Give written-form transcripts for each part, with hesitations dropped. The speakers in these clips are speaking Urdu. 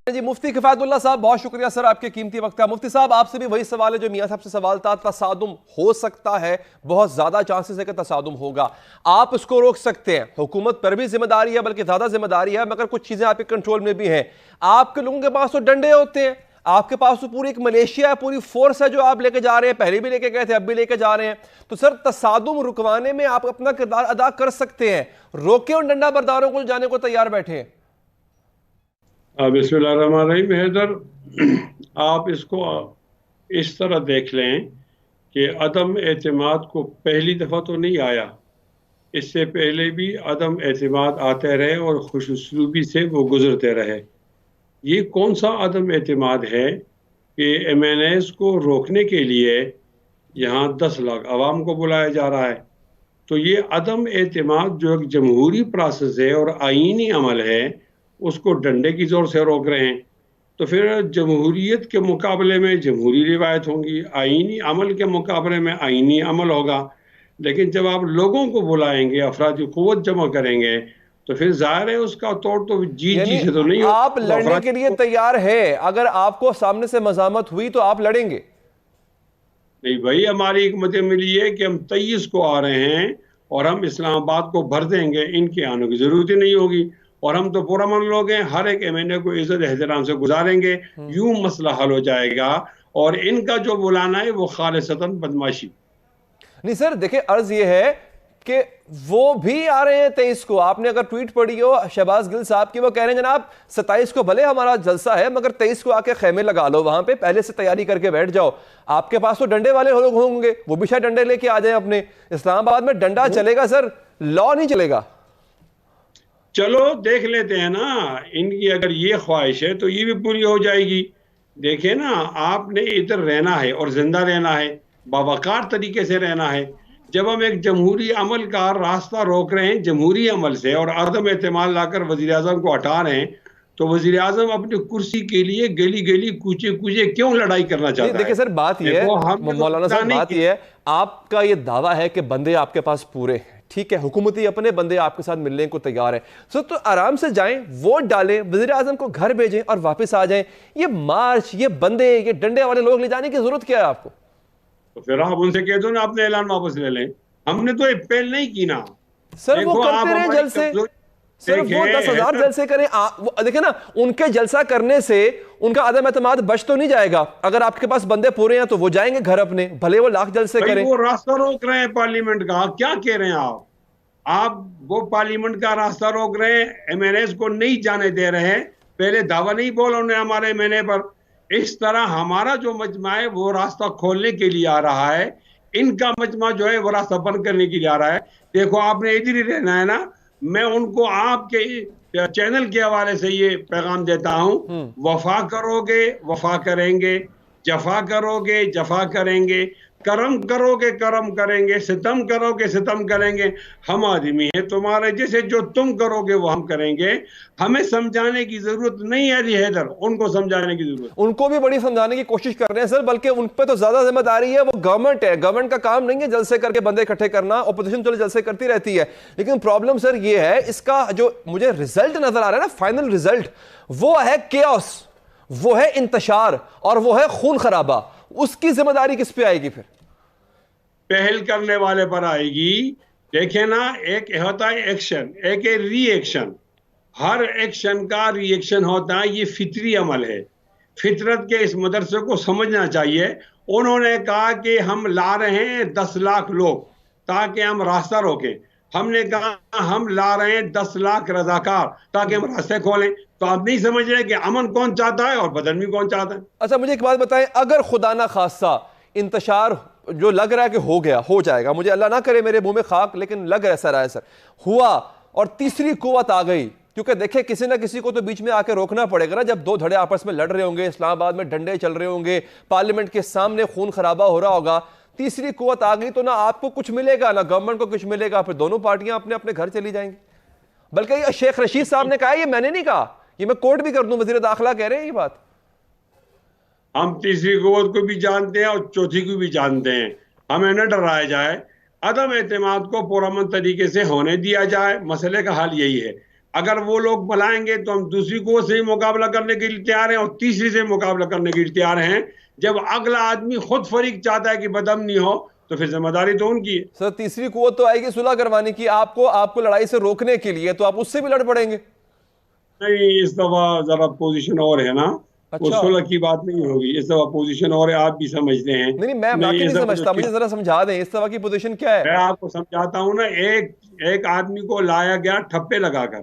جی مفتی کفایتاللہ صاحب بہت شکریہ سر آپ کے قیمتی وقت کا. مفتی صاحب آپ سے بھی وہی سوال ہے جو میاں صاحب سے سوال تھا. تصادم ہو سکتا ہے, بہت زیادہ چانسز ہے کہ تصادم ہوگا, آپ اس کو روک سکتے ہیں, حکومت پر بھی ذمہ داری ہے بلکہ زیادہ ذمہ داری ہے, مگر کچھ چیزیں آپ کے کنٹرول میں بھی ہیں. آپ کے لوگوں کے پاس تو ڈنڈے ہوتے ہیں, آپ کے پاس تو پوری ایک ملیشیا ہے, پوری فورس ہے جو آپ لے کے جا رہے ہیں, پہلے بھی لے کے گئے تھے اب بھی لے کے جا رہے ہیں. تو سر تصادم رکوانے میں آپ اپنا کردار ادا کر سکتے ہیں, روکیں ان ڈنڈا برداروں کو جانے کو تیار بیٹھے ہیں. بسم اللہ الرحمن الرحیم. حیدر, آپ اس کو اس طرح دیکھ لیں کہ عدم اعتماد کو پہلی دفعہ تو نہیں آیا, اس سے پہلے بھی عدم اعتماد آتے رہے اور خوش اسلوبی سے وہ گزرتے رہے. یہ کون سا عدم اعتماد ہے کہ ایم این ایز کو روکنے کے لیے یہاں 10 لاکھ عوام کو بلایا جا رہا ہے؟ تو یہ عدم اعتماد جو ایک جمہوری پروسیس ہے اور آئینی عمل ہے, اس کو ڈنڈے کی زور سے روک رہے ہیں. تو پھر جمہوریت کے مقابلے میں جمہوری روایت ہوں گی, آئینی عمل کے مقابلے میں آئینی عمل ہوگا. لیکن جب آپ لوگوں کو بلائیں گے, افرادی قوت جمع کریں گے, تو پھر ظاہر ہے اس کا طور تو جی سے تو نہیں ہوگا. آپ لڑنے کے لیے تیار ہے, اگر آپ کو سامنے سے مزاحمت ہوئی تو آپ لڑیں گے؟ نہیں بھائی, ہماری حکمت ملی ہے کہ ہم 23 کو آ رہے ہیں اور ہم اسلام آباد کو بھر دیں گے, ان کے آنے کی ضرورت ہی نہیں ہوگی. اور ہم تو پرامن لوگ ہیں, ہر ایک ایم این اے کو عزت احترام سے گزاریں گے, یوں مسئلہ حل ہو جائے گا. اور ان کا جو بلانا ہے وہ خالصتاً بدماشی. نہیں سر دیکھیں, عرض یہ ہے کہ وہ بھی آ رہے ہیں 23 کو. آپ نے اگر ٹویٹ پڑھی ہو شہباز گل صاحب کی, وہ کہہ رہے ہیں جناب 27 کو بھلے ہمارا جلسہ ہے مگر 23 کو آ کے خیمے لگا لو, وہاں پہ پہلے سے تیاری کر کے بیٹھ جاؤ. آپ کے پاس تو ڈنڈے والے لوگ ہوں گے, وہ بھی شاید ڈنڈے لے کے آ جائیں اپنے. اسلام آباد میں ڈنڈا چلے گا سر, لا نہیں چلے گا. چلو دیکھ لیتے ہیں نا, ان کی اگر یہ خواہش ہے تو یہ بھی پوری ہو جائے گی. دیکھیں نا, آپ نے ادھر رہنا ہے اور زندہ رہنا ہے, باوقار طریقے سے رہنا ہے. جب ہم ایک جمہوری عمل کا راستہ روک رہے ہیں جمہوری عمل سے اور عدم اعتماد لا کر وزیر اعظم کو ہٹا رہے ہیں, تو وزیر اعظم اپنی کرسی کے لیے گلی گلی کوچے کوچے کیوں لڑائی کرنا چاہتا ہے؟ دیکھیں سر بات یہ ہے مولانا صاحب, بات یہ ہے آپ کا یہ دعویٰ ہے کہ بندے آپ کے پاس پورے ہیں, ٹھیک ہے, حکومتی اپنے بندے آپ کے ساتھ ملنے کو تیار ہیں, سو تو آرام سے جائیں, ووٹ ڈالیں, وزیر اعظم کو گھر بھیجیں اور واپس آ جائیں. یہ مارچ, یہ بندے, یہ ڈنڈے والے لوگ لے جانے کی ضرورت کیا ہے آپ کو؟ تو پھر آپ ان سے کہہ دو نا اپنے اعلان واپس لے لیں. ہم نے تو پہل نہیں کی نا سر, وہ کرتے رہے جلسے, سر وہ 10,000 جلسے کریں. دیکھیں نا, ان کے جلسہ کرنے سے ان کا عدم اعتماد بچ تو نہیں جائے گا. اگر آپ کے پاس بندے پورے ہیں تو وہ جائیں گے گھر اپنے, بھلے وہ لاکھ جلسے کریں. وہ راستہ روک رہے ہیں پارلیمنٹ کا, کیا کہہ رہے ہیں آپ وہ پارلیمنٹ کا راستہ روک رہے ہیں, ایم این ایز کو نہیں جانے دے رہے ہیں. پہلے دعویٰ نہیں بولا انہیں ہمارے ایم این اے پر. اس طرح ہمارا جو مجمع ہے وہ راستہ کھولنے کے لیے آ رہا ہے, ان کا مجمع جو ہے وہ راستہ بند کرنے کے لیے آ رہا ہے. دیکھو آپ نے ادھر ہی رہنا ہے نا, میں ان کو آپ کے چینل کے حوالے سے یہ پیغام دیتا ہوں, وفا کرو گے وفا کریں گے, جفا کرو گے جفا کریں گے, کرم کرو گے کرم کریں گے, ستم کرو گے ستم کریں گے. ہم آدمی ہیں تمہارے جیسے, جو تم کرو گے وہ ہم کریں گے. ہمیں سمجھانے کی ضرورت نہیں ہے حیدر, ان کو سمجھانے کی ضرورت. ان کو بھی بڑی سمجھانے کی کوشش کر رہے ہیں سر, بلکہ ان پہ تو زیادہ ذمہ داری ہے, وہ گورنمنٹ ہے. گورنمنٹ کا کام نہیں ہے جلسے کر کے بندے اکٹھے کرنا, اپوزیشن چلے جلسے کرتی رہتی ہے. لیکن پرابلم سر یہ ہے, اس کا جو مجھے رزلٹ نظر آ رہا ہے نا, فائنل رزلٹ, وہ ہے کیوس, وہ ہے انتشار, اور وہ ہے خون خرابہ. اس کی ذمہ داری کس پہ آئے گی پھر؟ پہل کرنے والے پر آئے گی. دیکھیں نا, ایک ہوتا ہے ایکشن, ایک ہے ری ایکشن. ہر ایکشن کا ری ایکشن ہوتا ہے, یہ فطری عمل ہے. فطرت کے اس مدرسے کو سمجھنا چاہیے. انہوں نے کہا کہ ہم لا رہے ہیں 10 لاکھ لوگ تاکہ ہم راستہ روکیں. ہم نے کہا ہم لا رہے ہیں 10 لاکھ رضاکار تاکہ ہم راستے کھولیں. تو آپ نہیں سمجھ رہے کہ امن کون چاہتا ہے اور بدن بھی کون چاہتا ہے. اچھا مجھے ایک بات بتائیں, اگر خدا نہ خواستہ انتشار جو لگ رہا ہے کہ ہو گیا, ہو جائے گا, مجھے اللہ نہ کرے میرے منہ میں خاک, لیکن لگ ایسا رہا ہے سر, ہوا, اور تیسری قوت آ گئی, کیونکہ دیکھیں کسی نہ کسی کو تو بیچ میں آ کے روکنا پڑے گا نا. جب 2 دھڑے آپس میں لڑ رہے ہوں گے, اسلام آباد میں ڈنڈے چل رہے ہوں گے, پارلیمنٹ کے سامنے خون خرابہ ہو رہا ہوگا, تیسری قوت آ گئی تو نہ آپ کو کچھ ملے گا نہ گورنمنٹ کو کچھ ملے گا. پھر دونوں پارٹیاں اپنے اپنے گھر چلی جائیں گی. بلکہ یہ شیخ رشید صاحب نے کہا, یہ میں نے نہیں کہا, یہ میں کوٹ بھی کر دوں, وزیر داخلہ کہہ رہے ہیں یہ بات. ہم تیسری قوت کو بھی جانتے ہیں اور چوتھی کو بھی جانتے ہیں. ہمیں نہ ڈرایا جائے, عدم اعتماد کو پرامن طریقے سے ہونے دیا جائے. مسئلے کا حل یہی ہے. اگر وہ لوگ بلائیں گے تو ہم دوسری قوت سے مقابلہ کرنے کے لیے تیار ہیں اور تیسری سے مقابلہ کرنے کے لیے تیار ہیں. جب اگلا آدمی خود فریق چاہتا ہے کہ بدامنی ہو تو پھر ذمہ داری تو ان کی ہے. سر تیسری قوت تو آئے گی صلح کروانے کی, آپ کو لڑائی سے روکنے کے لیے, تو آپ اس سے بھی لڑ پڑیں گے. نہیں, اس دفعہ ذرا پوزیشن اور ہے نا, وہ اچھا صلح کی بات نہیں ہوگی. اس دفعہ پوزیشن اور ہے, آپ بھی سمجھتے ہیں. نہیں میں واقعی اس نہیں دفعہ سمجھتا, مجھے ذرا سمجھا دیں اس طرح کی پوزیشن کیا ہے. میں آپ کو سمجھاتا ہوں نا. ایک آدمی کو لایا گیا ٹھپے لگا کر.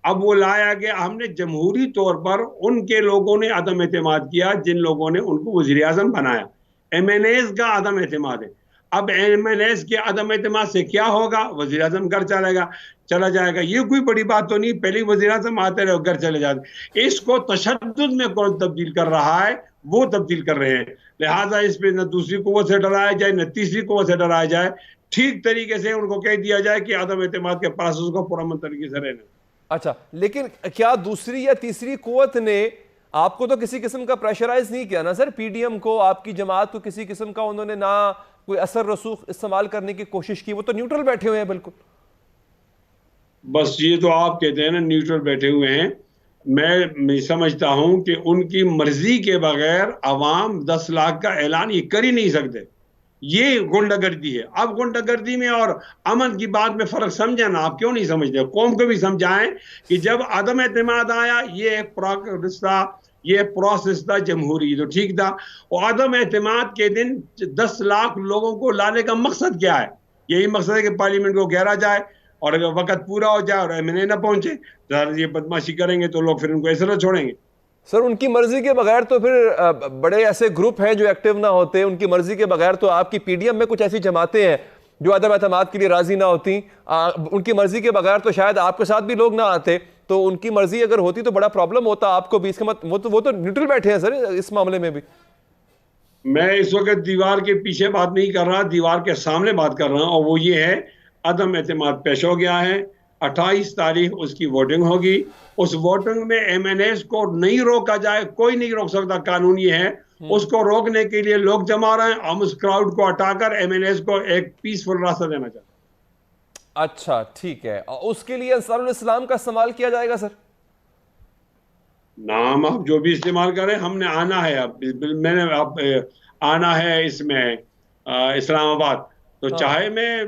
اب وہ لایا گیا, ہم نے جمہوری طور پر ان کے لوگوں نے عدم اعتماد کیا جن لوگوں نے ان کو وزیر اعظم بنایا. ایم این ایز کا عدم اعتماد ہے. اب ایم این ایز کے عدم اعتماد سے کیا ہوگا؟ وزیر اعظم گھر چلا جائے گا. یہ کوئی بڑی بات تو نہیں, پہلے وزیر اعظم آتے رہے گھر چلے جاتے. اس کو تشدد میں کون تبدیل کر رہا ہے؟ وہ تبدیل کر رہے ہیں. لہٰذا اس پہ نہ دوسری قوت سے ڈرایا جائے نہ تیسری قوت سے ڈرایا جائے. ٹھیک طریقے سے ان کو کہہ دیا جائے کہ عدم اعتماد کے پروسیس کو پرامن طریقے سے رہنا. اچھا, لیکن کیا دوسری یا تیسری قوت نے آپ کو تو کسی قسم کا پریشرائز نہیں کیا نا سر؟ پی ڈی ایم کو, آپ کی جماعت کو کسی قسم کا انہوں نے نہ کوئی اثر رسوخ استعمال کرنے کی کوشش کی؟ وہ تو نیوٹرل بیٹھے ہوئے ہیں بالکل. بس یہ تو آپ کہتے ہیں نا نیوٹرل بیٹھے ہوئے ہیں. میں سمجھتا ہوں کہ ان کی مرضی کے بغیر عوام 10 لاکھ کا اعلان یہ کر ہی نہیں سکتے. یہ غنڈہ گردی ہے. اب غنڈہ گردی میں اور امن کی بات میں فرق سمجھیں نا. آپ کیوں نہیں سمجھتے؟ قوم کو بھی سمجھائیں کہ جب عدم اعتماد آیا, یہ ایک پروسیس تھا جمہوری, تو ٹھیک تھا. اور عدم اعتماد کے دن 10 لاکھ لوگوں کو لانے کا مقصد کیا ہے؟ یہی مقصد ہے کہ پارلیمنٹ کو گھیرا جائے اور اگر وقت پورا ہو جائے اور ایم این اے نہ پہنچے تو یہ بدماشی کریں گے تو لوگ پھر ان کو ایسے نہ چھوڑیں گے. سر ان کی مرضی کے بغیر تو پھر بڑے ایسے گروپ ہیں جو ایکٹیو نہ ہوتے. ان کی مرضی کے بغیر تو آپ کی پی ڈی ایم میں کچھ ایسی جماعتیں ہیں جو عدم اعتماد کے لیے راضی نہ ہوتی. ان کی مرضی کے بغیر تو شاید آپ کے ساتھ بھی لوگ نہ آتے. تو ان کی مرضی اگر ہوتی تو بڑا پرابلم ہوتا آپ کو بھی. اس کے وہ تو نیوٹرل بیٹھے ہیں سر اس معاملے میں بھی. میں اس وقت دیوار کے پیچھے بات نہیں کر رہا, دیوار کے سامنے بات کر رہا ہوں, اور وہ یہ ہے عدم اعتماد پیش ہو گیا ہے. 28 تاریخ اس کی ووٹنگ ہوگی. اس ووٹنگ میں ایم این ایز کو نہیں روکا جائے, کوئی نہیں روک سکتا, قانون یہ ہے. اس کو روکنے کے لیے لوگ جمع ہو رہے ہیں. ہم اس کراؤڈ کو ہٹا کر ایم این ایز کو ایک پیسفل راستہ دینا چاہتے ہیں. اچھا ٹھیک ہے. اس کے لیے انصار الاسلام کا استعمال کیا جائے گا سر؟ نام آپ جو بھی استعمال کریں, ہم نے آنا ہے. اب میں نے آنا ہے اس میں اسلام آباد, تو چاہے میں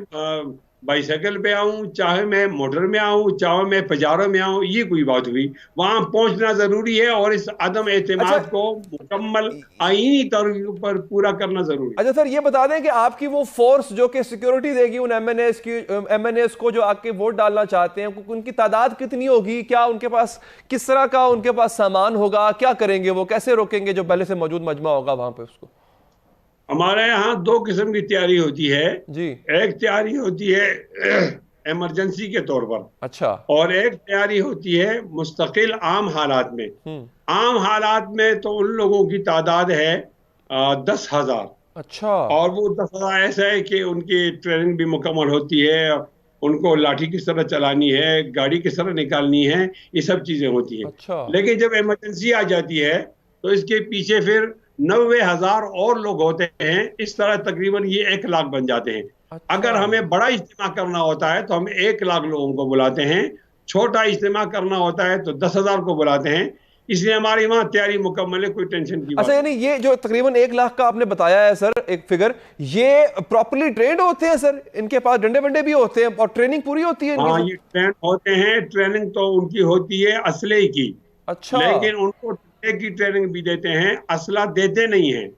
بائی سائیکل پہ آؤں, چاہے میں موٹر میں آؤں, چاہے میں پجاروں میں آؤں, یہ کوئی بات ہوئی. وہاں پہنچنا ضروری ہے اور اس عدم اعتماد کو مکمل آئینی طور پر پورا کرنا ضروری ہے. اچھا سر, یہ بتا دیں کہ آپ کی وہ فورس جو کہ سیکیورٹی دے گی ان ایم این ایز کو جو آ کے ووٹ ڈالنا چاہتے ہیں, ان کی تعداد کتنی ہوگی؟ کیا ان کے پاس کس طرح کا ان کے پاس سامان ہوگا؟ کیا کریں گے وہ؟ کیسے روکیں گے جو پہلے سے موجود مجمع ہوگا وہاں پہ اس کو؟ ہمارے یہاں 2 قسم کی تیاری ہوتی ہے جی. ایک تیاری ہوتی ہے ایمرجنسی کے طور پر, اچھا, اور ایک تیاری ہوتی ہے مستقل عام حالات میں. عام حالات میں تو ان لوگوں کی تعداد ہے 10,000. اچھا, اور وہ 10,000 ایسا ہے کہ ان کی ٹریننگ بھی مکمل ہوتی ہے, ان کو لاٹھی کس طرح چلانی ہے, گاڑی کس طرح نکالنی ہے, یہ سب چیزیں ہوتی ہیں. اچھا. لیکن جب ایمرجنسی آ جاتی ہے تو اس کے پیچھے پھر 90,000 اور لوگ ہوتے ہیں. اس طرح تقریباً یہ 1 لاکھ بن جاتے ہیں. اگر ہمیں بڑا اجتماع کرنا ہوتا ہے تو ہم 1 لاکھ لوگوں کو بلاتے ہیں. چھوٹا اجتماع کرنا ہوتا ہے تو 10,000 کو بلاتے ہیں. اس لیے ہماری وہاں تیاری مکمل ہے, کوئی ٹینشن کی بات. اچھا, یعنی یہ جو تقریباً 1 لاکھ کا آپ نے بتایا ہے سر ایک فگر, یہ پراپرلی ٹرینڈ ہوتے ہیں سر؟ ان کے پاس ڈنڈے ونڈے بھی ہوتے ہیں اور ٹریننگ پوری ہوتی ہے؟ ہاں, یہ ٹرینڈ ہوتے ہیں. ٹریننگ تو ان کی ہوتی ہے اسلحے کی. اچھا, لیکن ان کو کی ٹریننگ بھی دیتے ہیں, اسلحہ دیتے نہیں ہیں,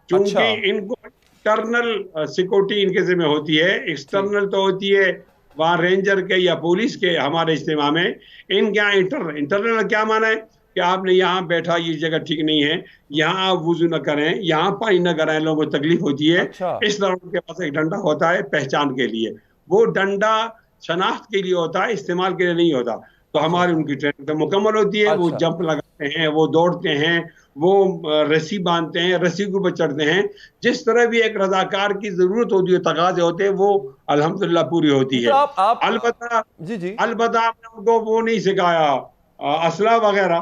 کیونکہ ان کو انٹرنل سیکورٹی ان کے ذمہ ہوتی ہے. ایکسٹرنل تو ہوتی ہے وہاں رینجر کے یا پولیس کے. ہمارے اجتماع میں ان کے انٹرنل کیا مانا ہے کہ آپ نے یہاں بیٹھا, یہ جگہ ٹھیک نہیں ہے, یہاں آپ وضو نہ کریں, یہاں پانی نہ کریں, لوگوں کو تکلیف ہوتی ہے. اس طرح ان کے پاس ایک ڈنڈا ہوتا ہے پہچان کے لیے. وہ ڈنڈا شناخت کے لیے ہوتا ہے, استعمال کے لیے نہیں ہوتا. تو ہماری ان کی ٹریننگ تو مکمل ہوتی ہے. وہ جمپ لگاتے ہیں, وہ دوڑتے ہیں, وہ رسی باندھتے ہیں, رسی کے اوپر چڑھتے ہیں. جس طرح بھی ایک رضاکار کی ضرورت ہوتی ہے, تقاضے ہوتے ہیں, وہ الحمدللہ پوری ہوتی ہے. البتہ آپ نے ان کو وہ نہیں سکھایا اسلحہ وغیرہ.